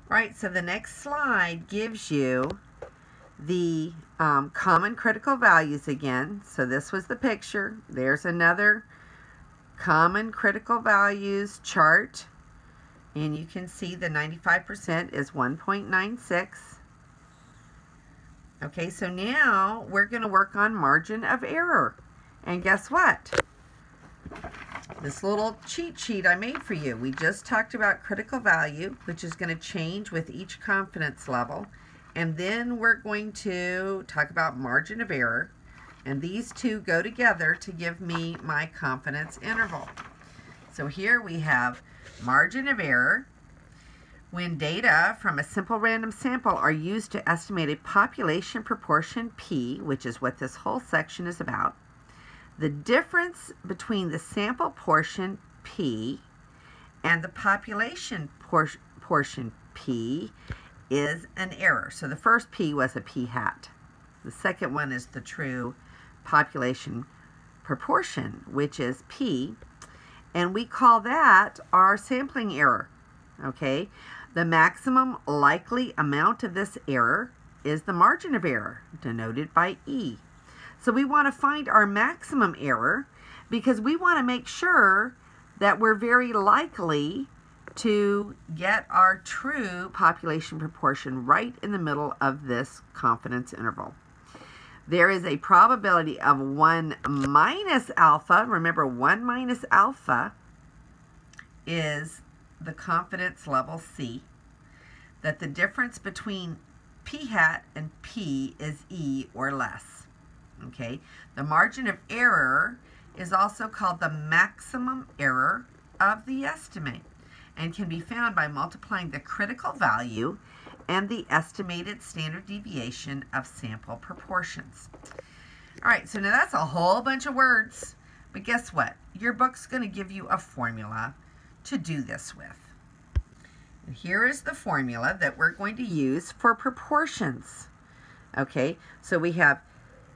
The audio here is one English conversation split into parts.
Right, so the next slide gives you the common critical values again. So this was the picture. There's another common critical values chart. And you can see the 95% is 1.96. Okay, so now we're going to work on margin of error. And guess what? This little cheat sheet I made for you. We just talked about critical value, which is going to change with each confidence level. And then we're going to talk about margin of error. And these two go together to give me my confidence interval. So here we have margin of error. When data from a simple random sample are used to estimate a population proportion P, which is what this whole section is about, the difference between the sample portion P and the population portion P is an error. So the first P was a P hat. The second one is the true population proportion, which is P, and we call that our sampling error. Okay, the maximum likely amount of this error is the margin of error, denoted by E. So we want to find our maximum error because we want to make sure that we're very likely to get our true population proportion right in the middle of this confidence interval. There is a probability of 1 minus alpha. Remember, 1 minus alpha is the confidence level C, that the difference between P hat and P is E or less. Okay, the margin of error is also called the maximum error of the estimate and can be found by multiplying the critical value and the estimated standard deviation of sample proportions. All right, so now that's a whole bunch of words, but guess what? Your book's going to give you a formula to do this with. And here is the formula that we're going to use for proportions. Okay, so we have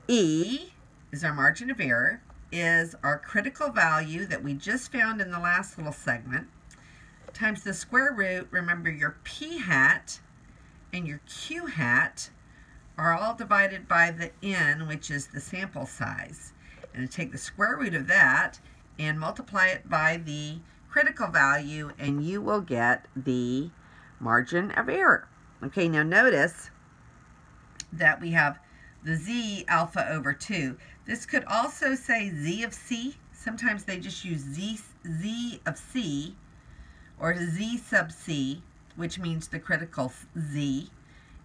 E is our margin of error, is our critical value that we just found in the last little segment, times the square root. Remember, your P hat and your Q hat are all divided by the N, which is the sample size. And take the square root of that and multiply it by the critical value, and you will get the margin of error. Okay, now notice that we have the Z alpha over 2. This could also say Z of C. Sometimes they just use Z of C or Z sub C, which means the critical Z.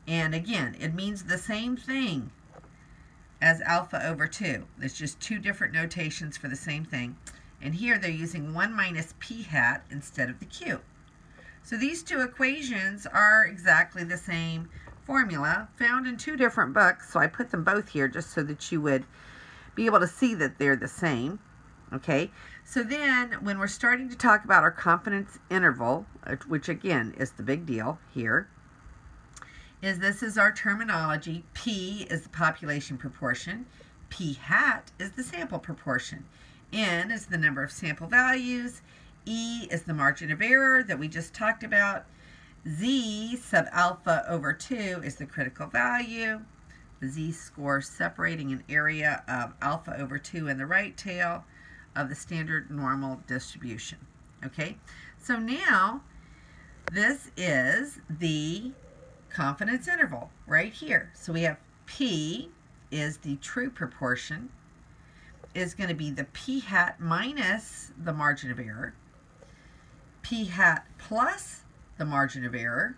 And again, it means the same thing as alpha over 2. There's just two different notations for the same thing. And here they're using 1 minus P hat instead of the Q. So these two equations are exactly the same formula found in two different books. So I put them both here just so that you would be able to see that they're the same. Okay, so then when we're starting to talk about our confidence interval, which again is the big deal here, this is our terminology. P is the population proportion. P hat is the sample proportion. N is the number of sample values. E is the margin of error that we just talked about. Z sub alpha over 2 is the critical value. The z-score separating an area of alpha over 2 in the right tail of the standard normal distribution. Okay, so now this is the confidence interval right here. So we have P is the true proportion, is going to be the P hat minus the margin of error, P hat plus the margin of error,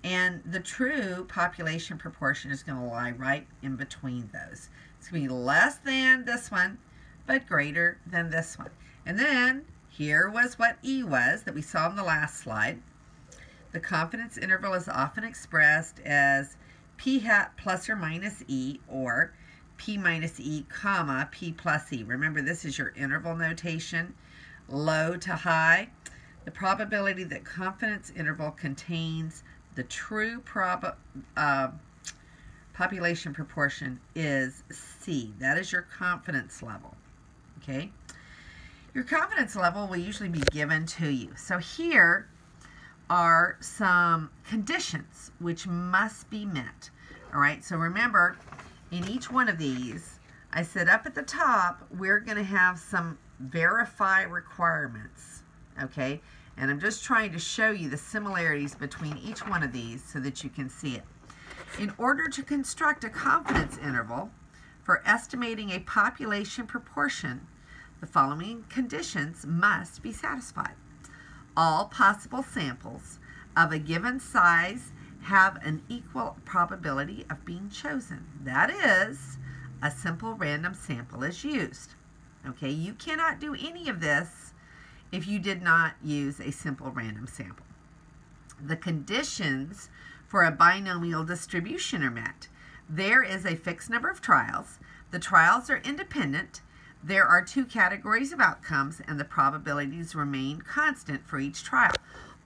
and the true population proportion is going to lie right in between those. It's going to be less than this one, but greater than this one. And then here was what E was that we saw in the last slide. The confidence interval is often expressed as P hat plus or minus E, or P minus E, comma, P plus E. Remember, this is your interval notation, low to high. The probability that confidence interval contains the true population proportion is C. That is your confidence level. Okay? Your confidence level will usually be given to you. So here are some conditions which must be met. All right, so remember, in each one of these, I said up at the top, we're going to have some verify requirements, okay? And I'm just trying to show you the similarities between each one of these so that you can see it. In order to construct a confidence interval for estimating a population proportion, the following conditions must be satisfied. All possible samples of a given size have an equal probability of being chosen. That is, a simple random sample is used. Okay, you cannot do any of this if you did not use a simple random sample. The conditions for a binomial distribution are met. There is a fixed number of trials. The trials are independent. There are 2 categories of outcomes, and the probabilities remain constant for each trial.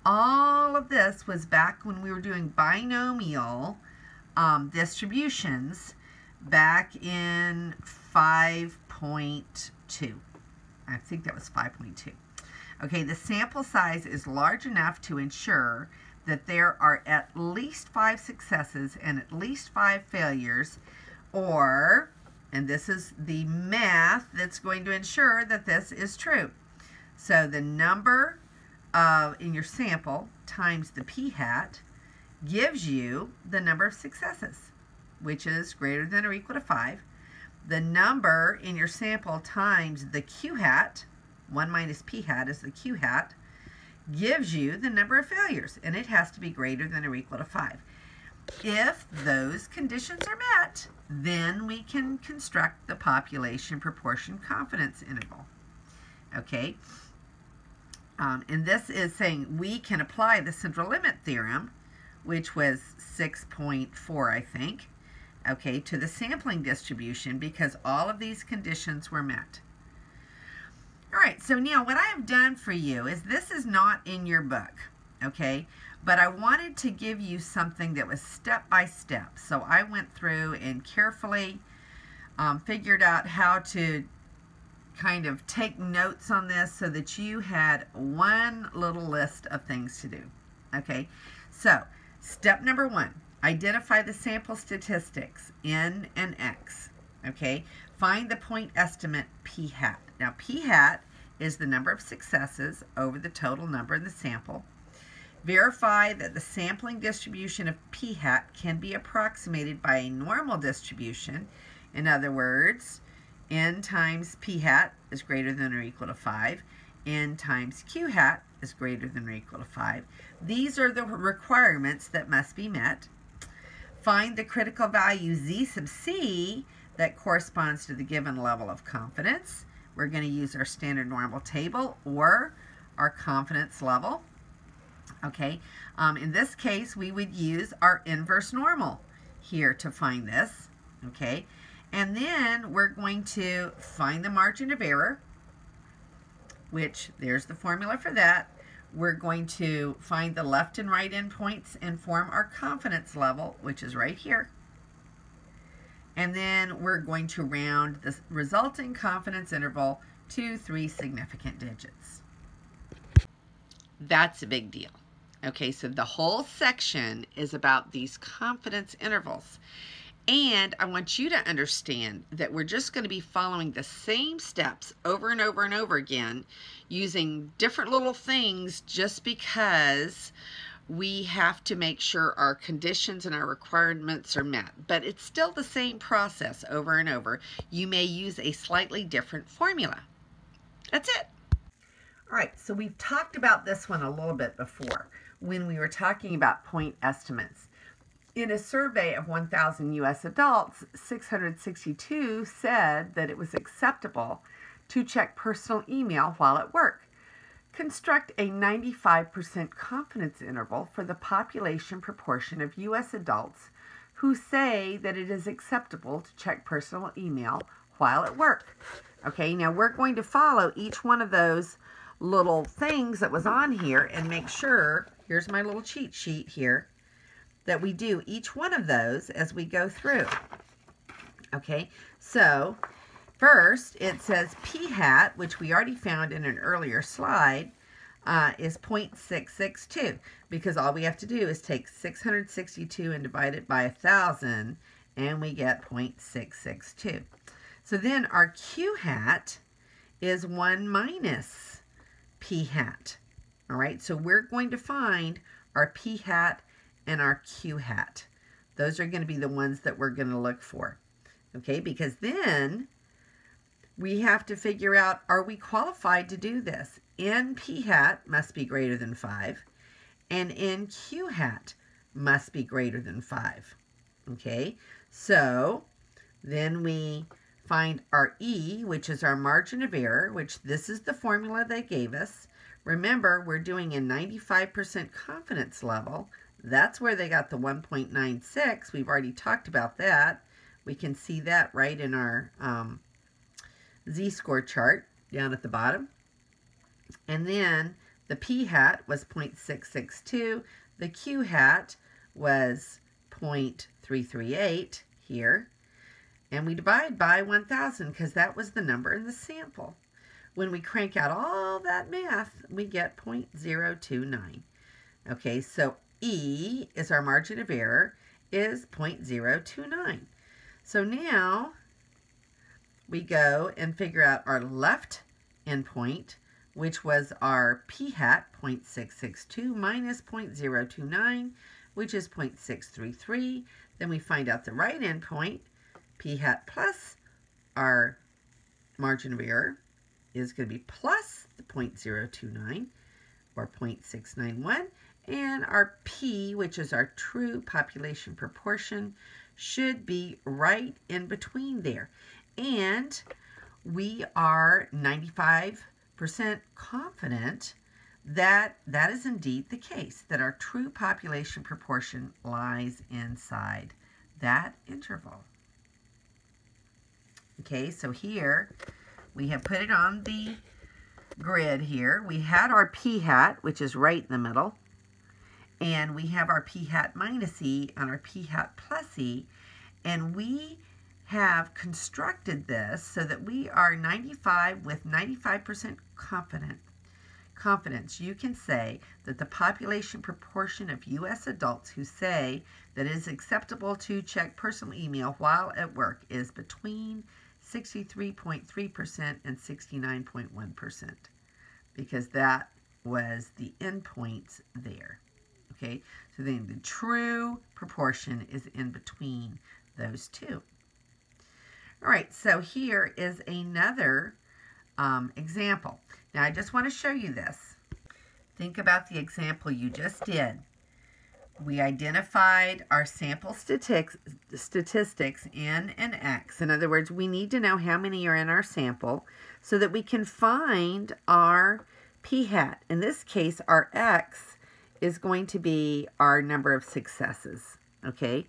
All of this was back when we were doing binomial distributions back in 5.2. I think that was 5.2. Okay, the sample size is large enough to ensure that there are at least 5 successes and at least 5 failures, or, and this is the math that's going to ensure that this is true. So the number in your sample times the p-hat gives you the number of successes, which is greater than or equal to 5. The number in your sample times the q-hat, 1 minus p-hat is the q-hat, gives you the number of failures, and it has to be greater than or equal to 5. If those conditions are met, then we can construct the population proportion confidence interval. Okay, and this is saying we can apply the central limit theorem, which was 6.4, I think, okay, to the sampling distribution because all of these conditions were met. All right, so now what I have done for you is this is not in your book, okay, but I wanted to give you something that was step by step. So I went through and carefully figured out how to kind of take notes on this so that you had one little list of things to do. Okay, so step number 1, identify the sample statistics, N and X. Okay, find the point estimate p-hat. Now p-hat is the number of successes over the total number in the sample. Verify that the sampling distribution of p-hat can be approximated by a normal distribution. In other words, N times p-hat is greater than or equal to 5. N times q-hat is greater than or equal to 5. These are the requirements that must be met. Find the critical value z sub c that corresponds to the given level of confidence. We're going to use our standard normal table or our confidence level. Okay, in this case, we would use our inverse normal here to find this. Okay, and then we're going to find the margin of error, which there's the formula for that. We're going to find the left and right endpoints and form our confidence level, which is right here. And then we're going to round the resulting confidence interval to 3 significant digits. That's a big deal. Okay, so the whole section is about these confidence intervals. And I want you to understand that we're just going to be following the same steps over and over and over again, using different little things just because we have to make sure our conditions and our requirements are met. But it's still the same process over and over. You may use a slightly different formula. That's it. All right, so we've talked about this one a little bit before when we were talking about point estimates. In a survey of 1,000 U.S. adults, 662 said that it was acceptable to check personal email while at work. Construct a 95% confidence interval for the population proportion of U.S. adults who say that it is acceptable to check personal email while at work. Okay, now we're going to follow each one of those little things that was on here and make sure, here's my little cheat sheet here, that we do each one of those as we go through. Okay, so first it says p-hat, which we already found in an earlier slide, is 0.662, because all we have to do is take 662 and divide it by 1,000, and we get 0.662. So then our Q hat is 1 minus P hat. All right, so we're going to find our P hat and our Q hat. Those are going to be the ones that we're going to look for. Okay, because then we have to figure out, are we qualified to do this? N P hat must be greater than 5, and N Q hat must be greater than 5. Okay, so then we find our E, which is our margin of error, which this is the formula they gave us. Remember, we're doing a 95% confidence level. That's where they got the 1.96. We've already talked about that. We can see that right in our z-score chart down at the bottom. And then the P hat was 0.662. The Q hat was 0.338 here. And we divide by 1,000 because that was the number in the sample. When we crank out all that math, we get 0.029. Okay, so E is our margin of error, is 0.029. So now we go and figure out our left endpoint, which was our P hat, 0.662 minus 0.029, which is 0.633. Then we find out the right endpoint, P hat plus our margin of error, is going to be plus the 0.029 or 0.691, and our P, which is our true population proportion, should be right in between there. And we are 95% confident that that is indeed the case, that our true population proportion lies inside that interval. Okay, so here we have put it on the grid here. We had our P hat, which is right in the middle, and we have our P hat minus E and our P hat plus E, and we have constructed this so that we are 95 with 95% confidence. You can say that the population proportion of U.S. adults who say that it is acceptable to check personal email while at work is between 63.3% and 69.1%, because that was the endpoints there. Okay, so then the true proportion is in between those two. All right, so here is another example. Now I just want to show you this. Think about the example you just did. We identified our sample statistics N and X. In other words, we need to know how many are in our sample so that we can find our P hat. In this case, our X is going to be our number of successes, okay?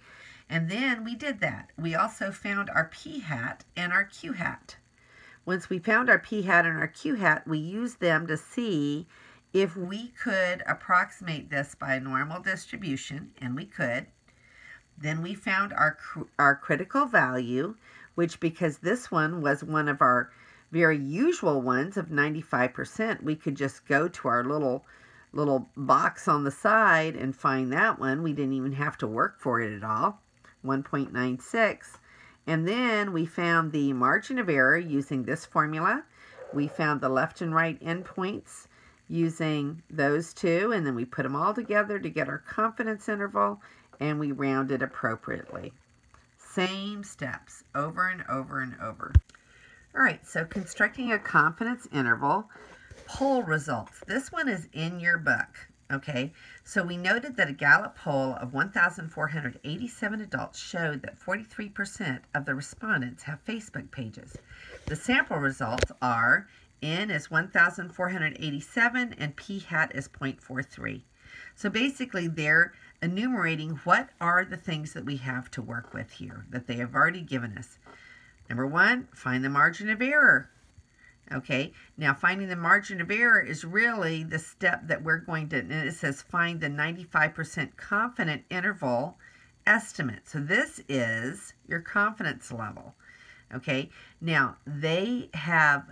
And then we did that. We also found our P hat and our Q hat. Once we found our P hat and our Q hat, we used them to see if we could approximate this by a normal distribution, and we could. Then we found our critical value, which, because this one was one of our very usual ones of 95%, we could just go to our little box on the side and find that one. We didn't even have to work for it at all, 1.96. And then we found the margin of error using this formula. We found the left and right endpoints using those two, and then we put them all together to get our confidence interval, and we rounded appropriately. Same steps over and over and over. All right, so constructing a confidence interval, poll results. This one is in your book, okay? So we noted that a Gallup poll of 1,487 adults showed that 43% of the respondents have Facebook pages. The sample results are N is 1,487 and P hat is 0.43. So basically they're enumerating what are the things that we have to work with here that they have already given us. Number one, find the margin of error. Okay, now finding the margin of error is really the step that we're going to, and it says find the 95% confident interval estimate. So this is your confidence level. Okay, now they have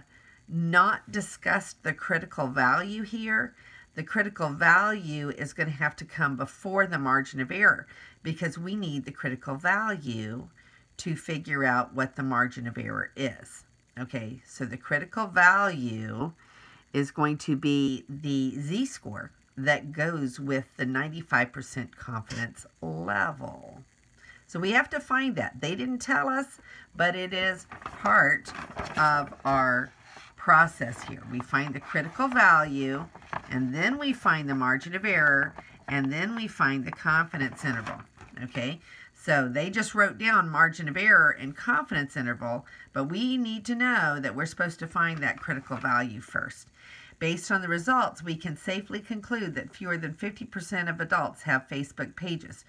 not discussed the critical value here. the critical value is going to have to come before the margin of error because we need the critical value to figure out what the margin of error is. Okay, so the critical value is going to be the z-score that goes with the 95% confidence level. So we have to find that. They didn't tell us, but it is part of our process here. We find the critical value, and then we find the margin of error, and then we find the confidence interval. Okay, so they just wrote down margin of error and confidence interval, but we need to know that we're supposed to find that critical value first. Based on the results, we can safely conclude that fewer than 50% of adults have Facebook pages.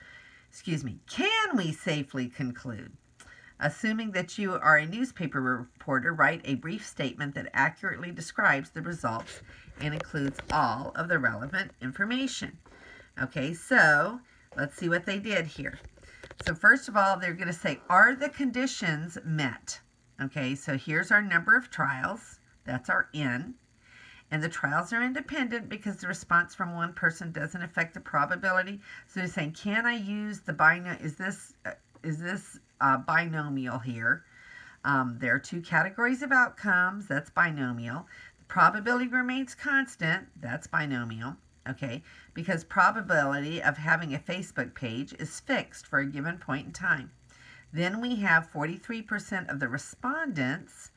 Can we safely conclude? Assuming that you are a newspaper reporter, write a brief statement that accurately describes the results and includes all of the relevant information. Okay, so let's see what they did here. So first of all, they're going to say, are the conditions met? Okay, so here's our number of trials. That's our N. And the trials are independent because the response from one person doesn't affect the probability. So they're saying, can I use the binomial? Is this binomial here? There are two categories of outcomes. That's binomial. The probability remains constant. That's binomial. Okay, because probability of having a Facebook page is fixed for a given point in time. Then we have 43% of the respondents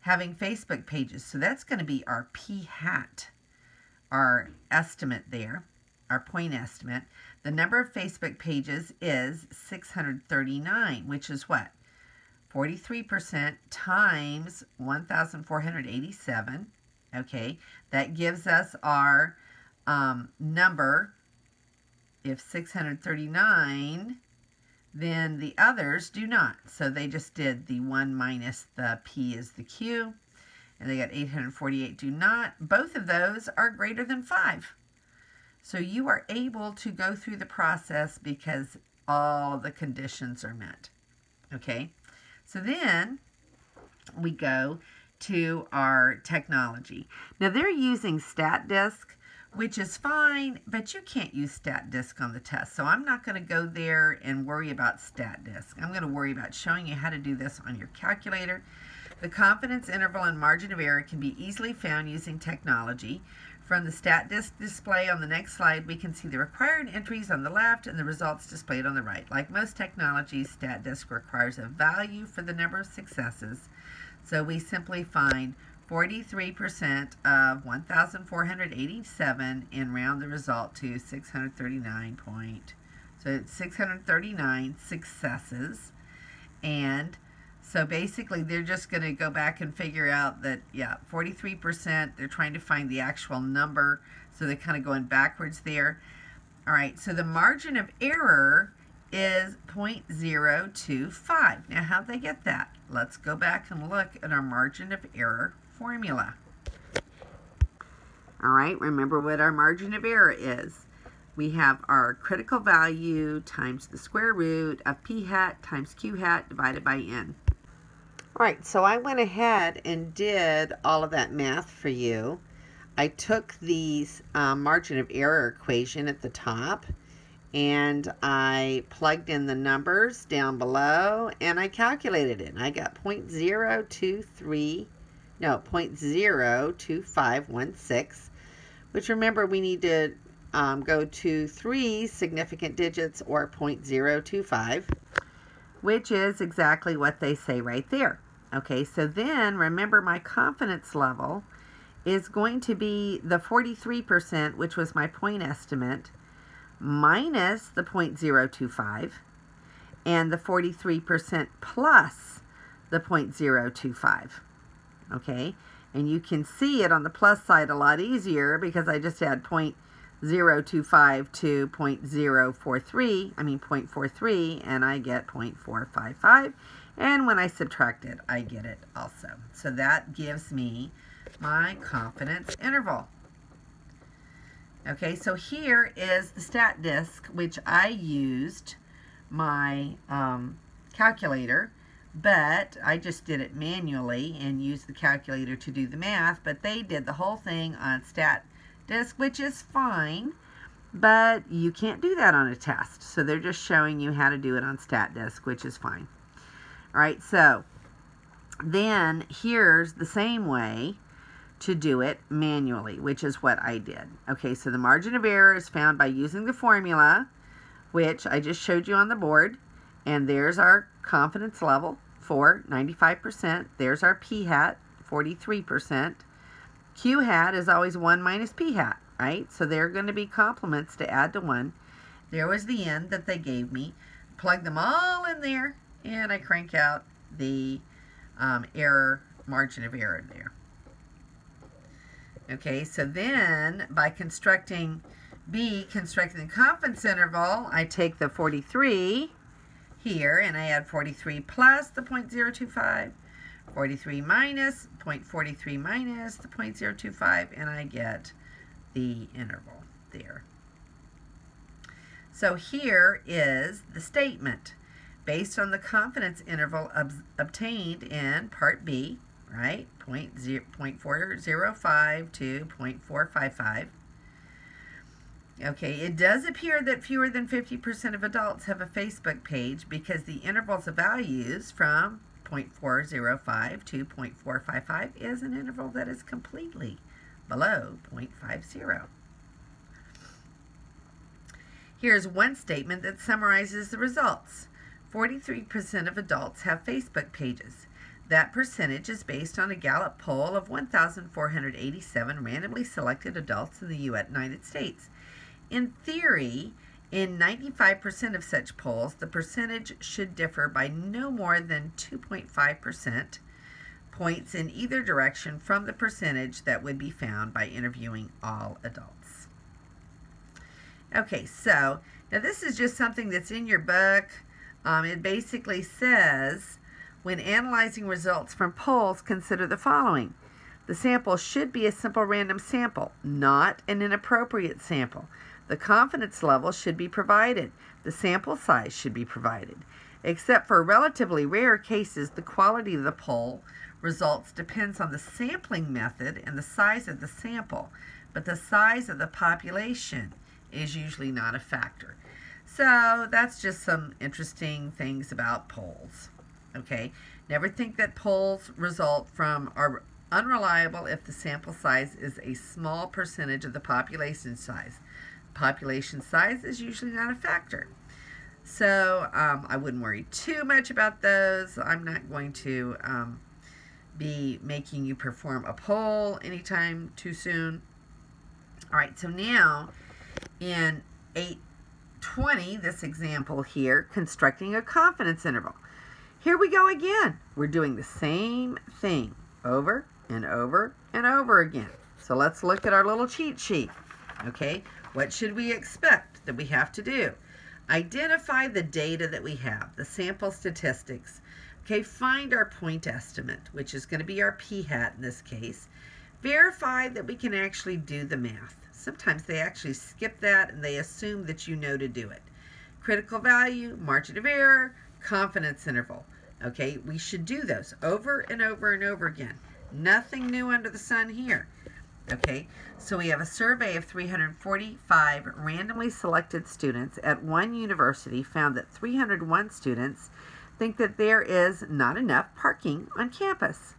having Facebook pages. So that's going to be our p-hat, our estimate there, our point estimate. The number of Facebook pages is 639, which is what? 43% times 1,487. Okay, that gives us our number. If 639, then the others do not. So they just did the 1 minus the P is the Q. And they got 848 do not. Both of those are greater than 5. So you are able to go through the process because all the conditions are met. Okay. So then we go to our technology. Now they're using StatDisk, which is fine, but you can't use StatDisk on the test. So I'm not going to go there and worry about StatDisk. I'm going to worry about showing you how to do this on your calculator. The confidence interval and margin of error can be easily found using technology. From the StatDisk display on the next slide, we can see the required entries on the left and the results displayed on the right. Like most technologies, StatDisk requires a value for the number of successes. So we simply find 43% of 1,487 and round the result to 639 point. So it's 639 successes. And so basically they're just going to go back and figure out that, yeah, 43%, they're trying to find the actual number. So they're kind of going backwards there. All right, so the margin of error is 0.025. Now, how'd they get that? Let's go back and look at our margin of error formula. All right, remember what our margin of error is. We have our critical value times the square root of p hat times q hat divided by n. All right, so I went ahead and did all of that math for you. I took the margin of error equation at the top and I plugged in the numbers down below and I calculated it. I got 0.02516, which remember we need to go to 3 significant digits or 0.025, which is exactly what they say right there. Okay, so then remember my confidence level is going to be the 43%, which was my point estimate, minus the 0.025, and the 43% plus the 0.025. Okay, and you can see it on the plus side a lot easier because I just add 0.025 to 0.43, and I get 0.455, and when I subtract it, I get it also. So that gives me my confidence interval. Okay, so here is the StatDisk, which I used my calculator, but I just did it manually and used the calculator to do the math, but they did the whole thing on StatDisk disk, which is fine, but you can't do that on a test. So they're just showing you how to do it on stat disk, which is fine. All right, so then here's the same way to do it manually, which is what I did. Okay, so the margin of error is found by using the formula, which I just showed you on the board. And there's our confidence level for 95%. There's our p hat, 43%. Q hat is always 1 minus p hat, right? So they're going to be complements to add to 1. There was the end that they gave me. Plug them all in there, and I crank out the error, margin of error there. Okay, so then by constructing constructing the confidence interval, I take the 43 here, and I add 43 plus the 0.025, 43 minus 0.43 minus the 0.025, and I get the interval there. So here is the statement. Based on the confidence interval obtained in Part B, right, 0.405 to 0.455, okay, it does appear that fewer than 50% of adults have a Facebook page because the intervals of values from 0.405 to 0.455 is an interval that is completely below 0.50. Here's one statement that summarizes the results. 43% of adults have Facebook pages. That percentage is based on a Gallup poll of 1,487 randomly selected adults in the United States. In theory, in 95% of such polls, the percentage should differ by no more than 2.5% points in either direction from the percentage that would be found by interviewing all adults. Okay, so now this is just something that's in your book. It basically says, when analyzing results from polls, consider the following. The sample should be a simple random sample, not an inappropriate sample. The confidence level should be provided. The sample size should be provided. Except for relatively rare cases, the quality of the poll results depends on the sampling method and the size of the sample, but the size of the population is usually not a factor. So that's just some interesting things about polls. Okay, never think that polls are unreliable if the sample size is a small percentage of the population size. Population size is usually not a factor. So I wouldn't worry too much about those. I'm not going to be making you perform a poll anytime too soon. All right, so now in 820, this example here, constructing a confidence interval. Here we go again. We're doing the same thing over and over and over again. So let's look at our little cheat sheet. Okay, what should we expect that we have to do? Identify the data that we have, the sample statistics. Okay, find our point estimate, which is going to be our p hat in this case. Verify that we can actually do the math. Sometimes they actually skip that and they assume that you know to do it. Critical value, margin of error, confidence interval. Okay, we should do those over and over and over again. Nothing new under the sun here. Okay, so we have a survey of 345 randomly selected students at one university found that 301 students think that there is not enough parking on campus.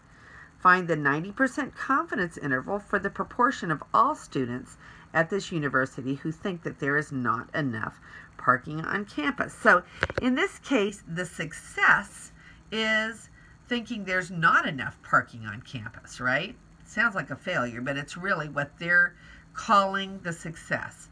Find the 90% confidence interval for the proportion of all students at this university who think that there is not enough parking on campus. So in this case, the success is thinking there's not enough parking on campus, right? Sounds like a failure, but it's really what they're calling the success.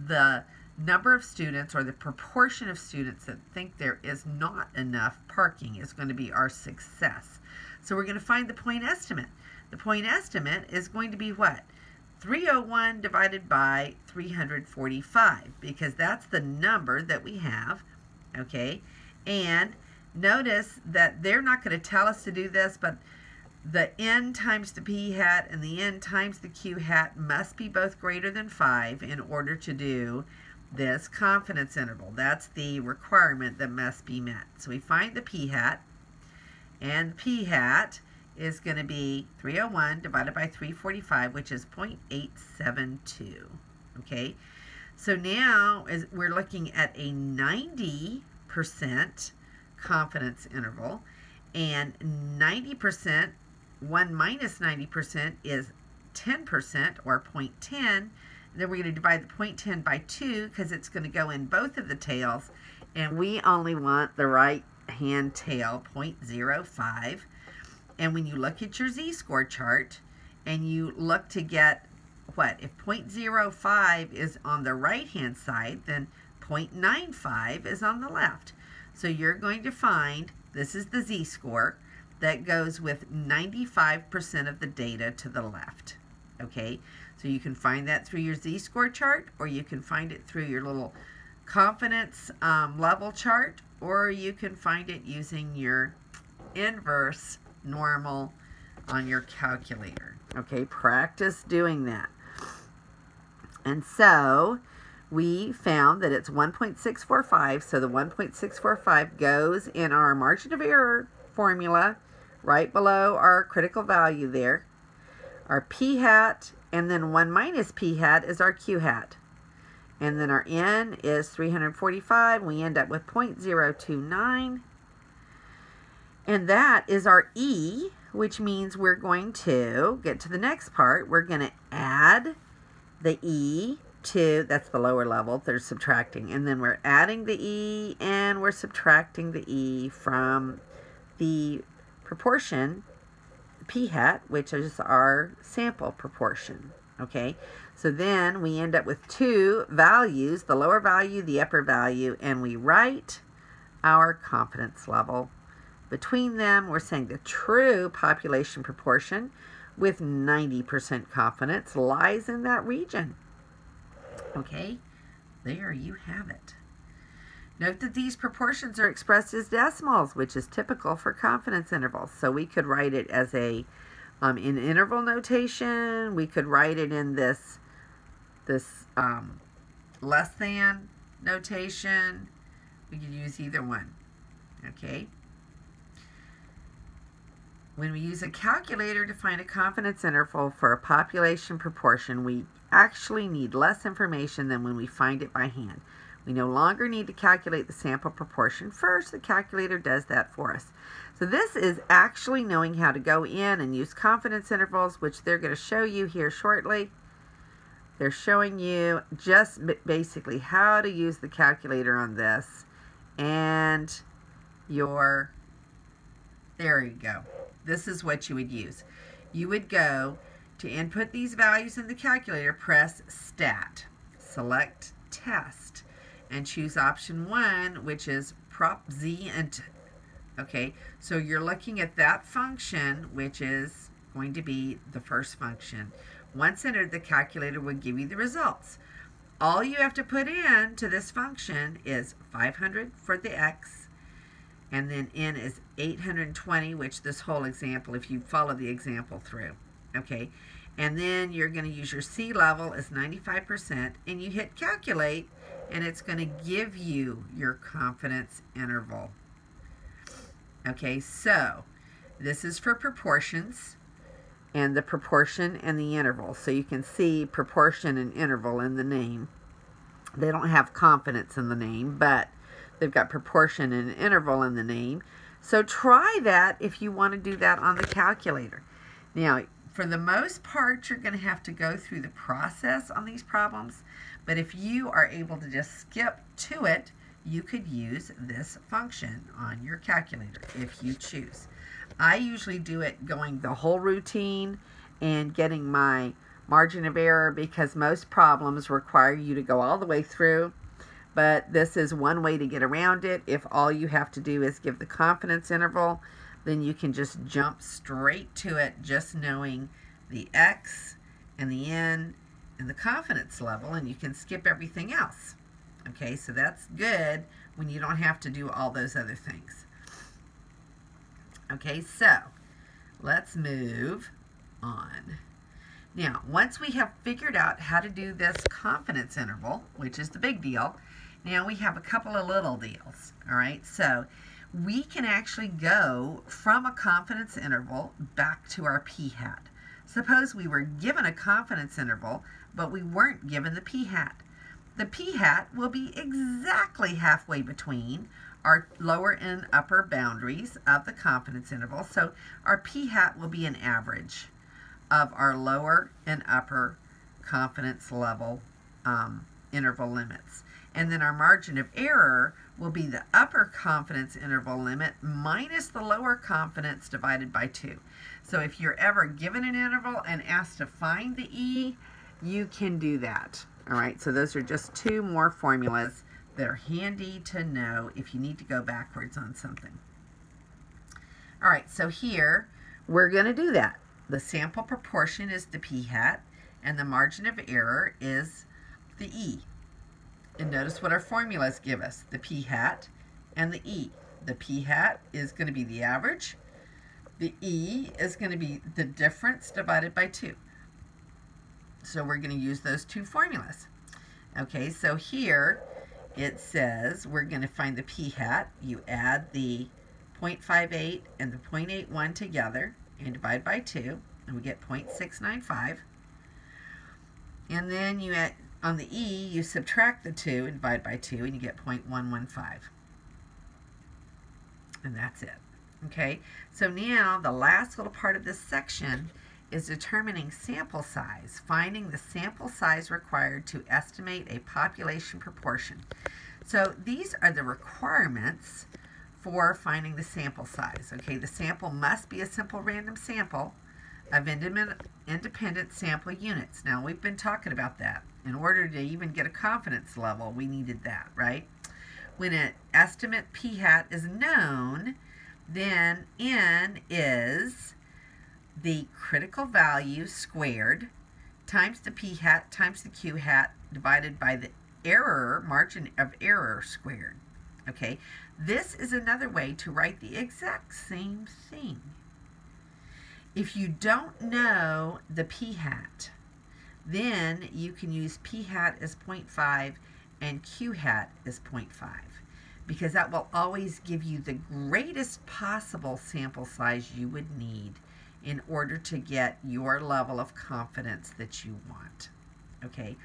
The number of students or the proportion of students that think there is not enough parking is going to be our success. So we're going to find the point estimate. The point estimate is going to be what? 301 divided by 345, because that's the number that we have, okay? And notice that they're not going to tell us to do this, but the n times the p hat and the n times the q hat must be both greater than 5 in order to do this confidence interval. That's the requirement that must be met. So we find the p hat, and the p hat is going to be 301 divided by 345, which is 0.872. Okay, so now we're looking at a 90% confidence interval, and 90%, 1 minus 90% is 10%, or 0.10. Then we're going to divide the 0.10 by 2 because it's going to go in both of the tails, and we only want the right hand tail, 0.05. And when you look at your z-score chart and you look to get what, if 0.05 is on the right hand side, then 0.95 is on the left. So you're going to find, this is the z-score that goes with 95% of the data to the left. Okay, so you can find that through your z-score chart, or you can find it through your little confidence level chart, or you can find it using your inverse normal on your calculator. Okay, practice doing that. And so we found that it's 1.645, so the 1.645 goes in our margin of error formula right below our critical value there, our p hat, and then 1 minus p hat is our q hat. And then our n is 345. We end up with 0.029. And that is our e, which means we're going to get to the next part. We're going to add the e to, that's the lower level, they're subtracting. And then we're adding the e and we're subtracting the e from the proportion, p hat, which is our sample proportion. Okay, so then we end up with two values, the lower value, the upper value, and we write our confidence level. Between them, we're saying the true population proportion with 90% confidence lies in that region. Okay, there you have it. Note that these proportions are expressed as decimals, which is typical for confidence intervals. So we could write it as a in interval notation. We could write it in this less than notation. We could use either one. Okay. When we use a calculator to find a confidence interval for a population proportion, we actually need less information than when we find it by hand. We no longer need to calculate the sample proportion first. The calculator does that for us. So this is actually knowing how to go in and use confidence intervals, which they're going to show you here shortly. They're showing you just basically how to use the calculator on this. And there you go. This is what you would use. You would go to input these values in the calculator, press Stat, select Test, and choose option 1, which is Prop Z and okay, so you're looking at that function, which is going to be the first function. Once entered, the calculator would give you the results. All you have to put in to this function is 500 for the x, and then n is 820, which this whole example, if you follow the example through, okay, and then you're going to use your C level as 95%, and you hit calculate, and it's going to give you your confidence interval. Okay, so this is for proportions, and the proportion and the interval. So you can see proportion and interval in the name. They don't have confidence in the name, but they've got proportion and interval in the name. So try that if you want to do that on the calculator. Now, for the most part, you're going to have to go through the process on these problems, but if you are able to just skip to it, you could use this function on your calculator if you choose. I usually do it going the whole routine and getting my margin of error because most problems require you to go all the way through, but this is one way to get around it. If all you have to do is give the confidence interval, then you can just jump straight to it just knowing the x and the n and the confidence level, and you can skip everything else. Okay, so that's good when you don't have to do all those other things. Okay, so let's move on. Now, once we have figured out how to do this confidence interval, which is the big deal, now we have a couple of little deals. All right, so we can actually go from a confidence interval back to our p-hat. Suppose we were given a confidence interval, but we weren't given the p-hat. The p-hat will be exactly halfway between our lower and upper boundaries of the confidence interval. So our p-hat will be an average of our lower and upper confidence level interval limits. And then our margin of error will be the upper confidence interval limit minus the lower confidence divided by 2. So if you're ever given an interval and asked to find the E, you can do that. All right, so those are just 2 more formulas that are handy to know if you need to go backwards on something. All right, so here we're going to do that. The sample proportion is the p-hat, and the margin of error is the E. And notice what our formulas give us, the p-hat and the E. The p-hat is going to be the average. The E is going to be the difference divided by 2. So we're going to use those 2 formulas. Okay, so here it says we're going to find the p-hat. You add the 0.58 and the 0.81 together and divide by 2, and we get 0.695. And then you add, on the E, you subtract the 2 and divide by 2, and you get 0.115. And that's it. Okay, so now the last little part of this section is determining sample size, finding the sample size required to estimate a population proportion. So these are the requirements for finding the sample size. Okay, the sample must be a simple random sample of independent sample units. Now, we've been talking about that. In order to even get a confidence level, we needed that, right? When an estimate p-hat is known, then n is the critical value squared times the p-hat times the q-hat divided by the error, margin of error squared. Okay, this is another way to write the exact same thing. If you don't know the p-hat, then you can use p-hat as 0.5 and q-hat as 0.5, because that will always give you the greatest possible sample size you would need in order to get your level of confidence that you want. Okay,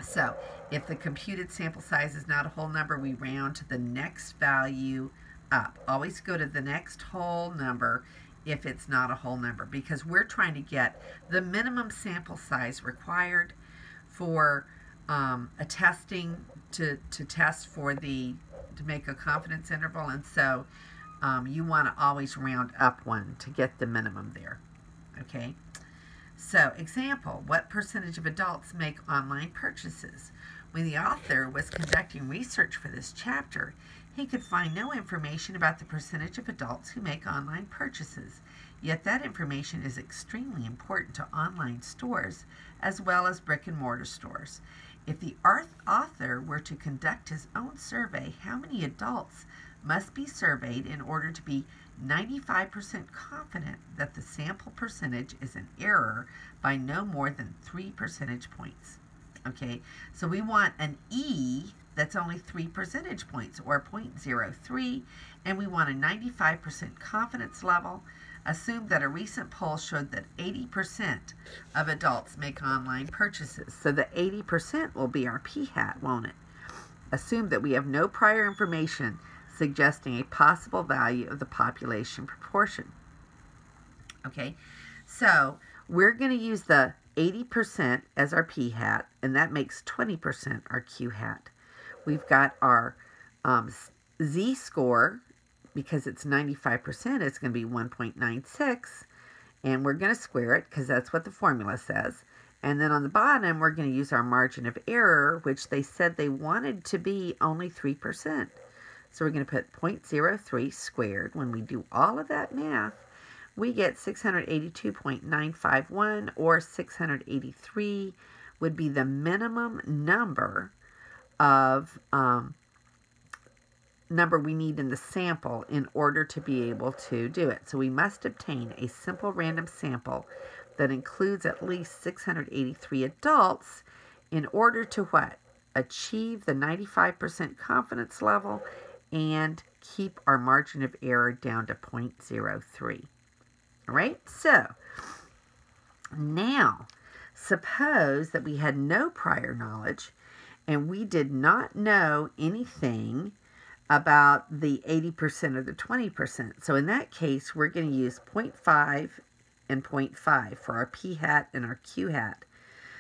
so if the computed sample size is not a whole number, we round to the next value up. Always go to the next whole number if it's not a whole number, because we're trying to get the minimum sample size required for a testing to test for to make a confidence interval, and so you want to always round up 1 to get the minimum there. Okay, so example, what percentage of adults make online purchases? When the author was conducting research for this chapter, he could find no information about the percentage of adults who make online purchases. Yet that information is extremely important to online stores as well as brick and mortar stores. If the author were to conduct his own survey, how many adults must be surveyed in order to be 95% confident that the sample percentage is an error by no more than 3 percentage points? Okay, so we want an E that's only 3 percentage points, or 0.03, and we want a 95% confidence level. Assume that a recent poll showed that 80% of adults make online purchases. So the 80% will be our p-hat, won't it? Assume that we have no prior information suggesting a possible value of the population proportion. Okay, so we're going to use the 80% as our p-hat, and that makes 20% our q-hat. We've got our z-score. Because it's 95%, it's going to be 1.96, and we're going to square it because that's what the formula says. And then on the bottom, we're going to use our margin of error, which they said they wanted to be only 3%. So we're going to put 0.03 squared. When we do all of that math, we get 682.951, or 683 would be the minimum number of number we need in the sample in order to be able to do it. So we must obtain a simple random sample that includes at least 683 adults in order to what? Achieve the 95% confidence level and keep our margin of error down to 0.03. All right, so now suppose that we had no prior knowledge and we did not know anything about the 80% or the 20%. So in that case, we're going to use 0.5 and 0.5 for our p hat and our q hat.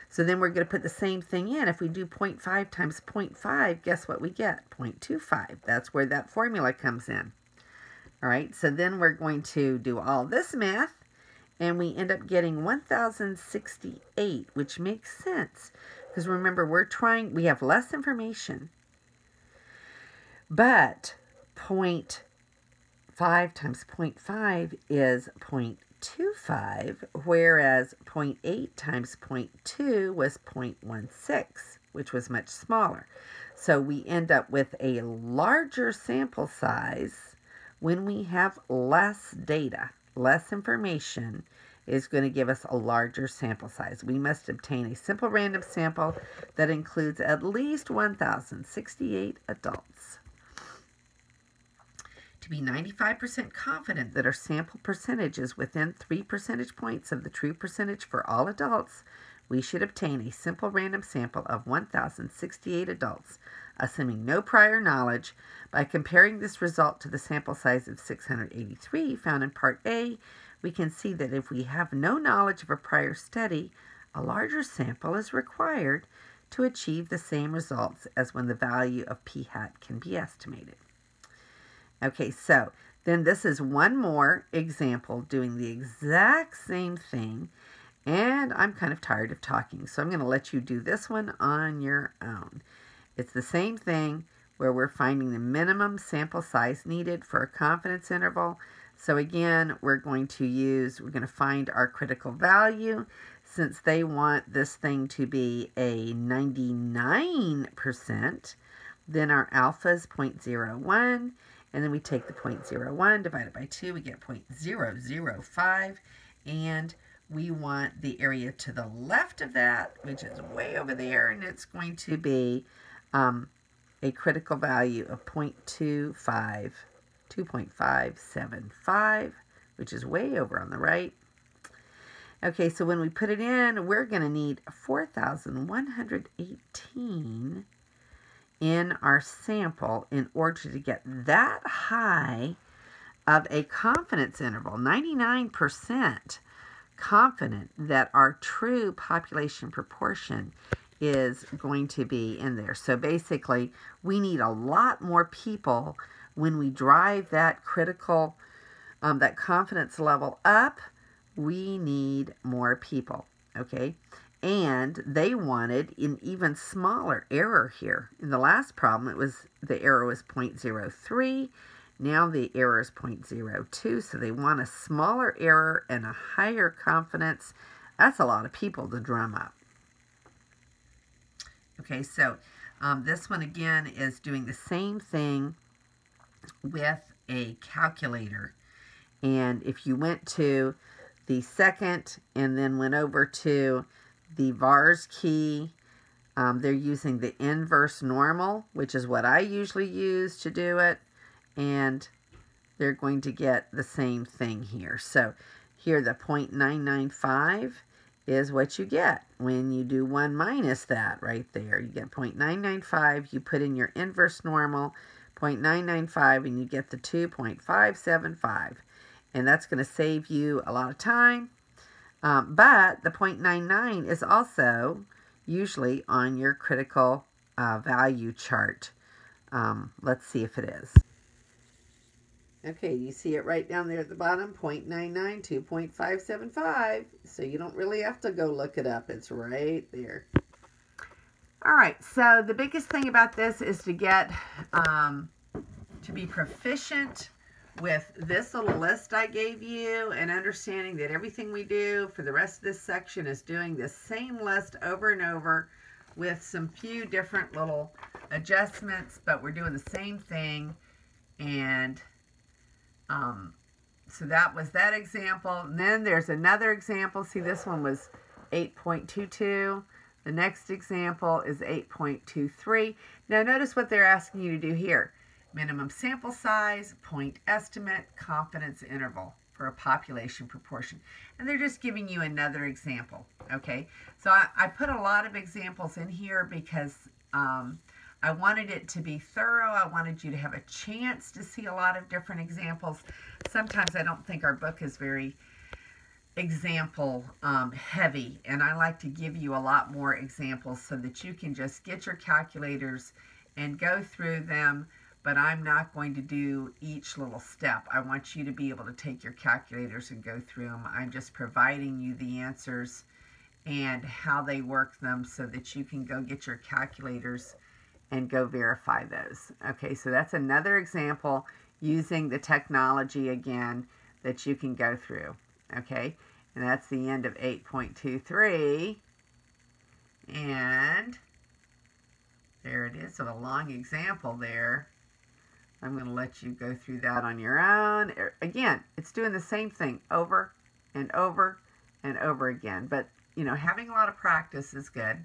So then we're going to put the same thing in. If we do 0.5 times 0.5, guess what we get? 0.25. That's where that formula comes in. All right, so then we're going to do all this math, and we end up getting 1,068, which makes sense. Because remember, we have less information, but 0.5 times 0.5 is 0.25, whereas 0.8 times 0.2 was 0.16, which was much smaller. So we end up with a larger sample size when we have less data. Less information is going to give us a larger sample size. We must obtain a simple random sample that includes at least 1,068 adults. To be 95% confident that our sample percentage is within 3 percentage points of the true percentage for all adults, we should obtain a simple random sample of 1,068 adults, assuming no prior knowledge. By comparing this result to the sample size of 683 found in Part A, we can see that if we have no knowledge of a prior study, a larger sample is required to achieve the same results as when the value of p hat can be estimated. Okay, so then this is one more example doing the exact same thing, and I'm kind of tired of talking, so I'm going to let you do this one on your own. It's the same thing where we're finding the minimum sample size needed for a confidence interval. So again, we're going to find our critical value. Since they want this thing to be a 99%, then our alpha is 0.01, and then we take the 0.01 divided by 2, we get 0.005, and we want the area to the left of that, which is way over there, and it's going to be a critical value of 2.575, which is way over on the right. Okay, so when we put it in, we're going to need 4,118 in our sample in order to get that high of a confidence interval, 99% confident that our true population proportion is going to be in there. So basically, we need a lot more people when we drive that critical, that confidence level up. We need more people, okay? And they wanted an even smaller error here. In the last problem, the error was 0.03. Now the error is 0.02, so they want a smaller error and a higher confidence. That's a lot of people to drum up. Okay, so this one again is doing the same thing with a calculator. And if you went to the second and then went over to the vars key, they're using the inverse normal, which is what I usually use to do it. And they're going to get the same thing here. So here the 0.995 is what you get when you do 1 minus that right there. You get 0.995. You put in your inverse normal, 0.995, and you get the 2.575. And that's going to save you a lot of time. But the 0.99 is also usually on your critical value chart. Let's see if it is. Okay, you see it right down there at the bottom, 0.99, 2.575. So you don't really have to go look it up. It's right there. All right, so the biggest thing about this is to get, to be proficient with this little list I gave you and understanding that everything we do for the rest of this section is doing the same list over and over with some few different little adjustments, but we're doing the same thing. And so that was that example. And then there's another example. See, this one was 8.22. The next example is 8.23. Now notice what they're asking you to do here. minimum sample size, point estimate, confidence interval for a population proportion. And they're just giving you another example, okay? So I put a lot of examples in here because I wanted it to be thorough. I wanted you to have a chance to see a lot of different examples. Sometimes I don't think our book is very example heavy, and I like to give you a lot more examples so that you can just get your calculators and go through them, but I'm not going to do each little step. I want you to be able to take your calculators and go through them. I'm just providing you the answers and how they work them so that you can go get your calculators and go verify those. Okay, so that's another example using the technology again that you can go through. Okay, and that's the end of 8.23. And there it is, so a long example there. I'm going to let you go through that on your own. Again, it's doing the same thing over and over and over again. But, you know, having a lot of practice is good.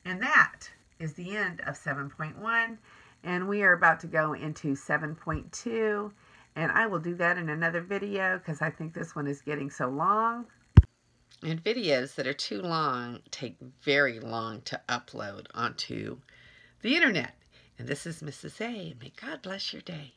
And that is the end of 7.1. And we are about to go into 7.2. And I will do that in another video because I think this one is getting so long. And videos that are too long take very long to upload onto the internet. And this is Mrs. A. May God bless your day.